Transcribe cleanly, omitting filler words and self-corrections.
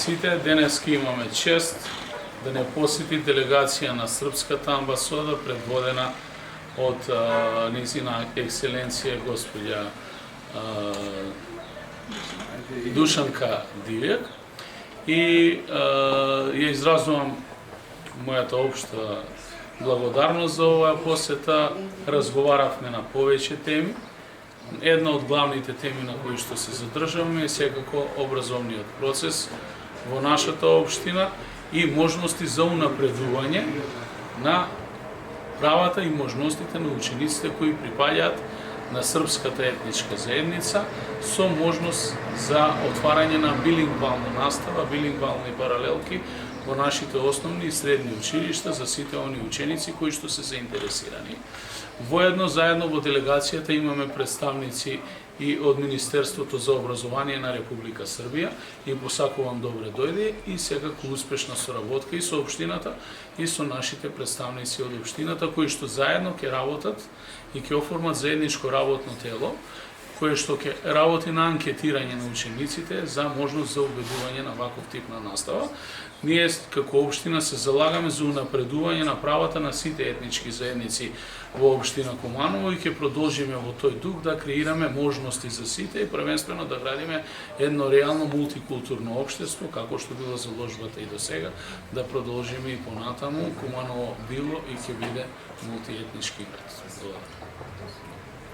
сите. Денеска имаме чест да не посети делегација на Српската амбасада предводена од низина екселенција господја Душанка Дивјак и ја изразувам мојата општа благодарност за оваа посета. Разговаравме на повеќе теми. Една од главните теми на кои што се задржаваме е секако образовниот процес во нашата општина и можности за унапредување на правата и можностите на учениците кои припаѓаат на српската етничка заедница со можност за отварање на билингвална настава, билингвални паралелки во нашите основни и средни училишта за сите они ученици кои што се заинтересирани. Воедно заедно во делегацијата имаме представници и од Министерството за образование на Република Србија и посакувам добре дојде и секако успешна соработка и со општината и со нашите представници од општината кои што заедно ќе работат и ќе оформат заедничко работно тело кое што ќе работи на анкетирање на учениците за можност за убедување на ваков тип на настава. Ние како општина се залагаме за унапредување на правата на сите етнички заедници во општина Куманово и ќе продолжиме во тој дух да креираме можности за сите и првенствено да градиме едно реално мултикултурно општество, како што било заложбата и до сега, да продолжиме и понатаму. Куманово било и ќе биде мултиетнички град.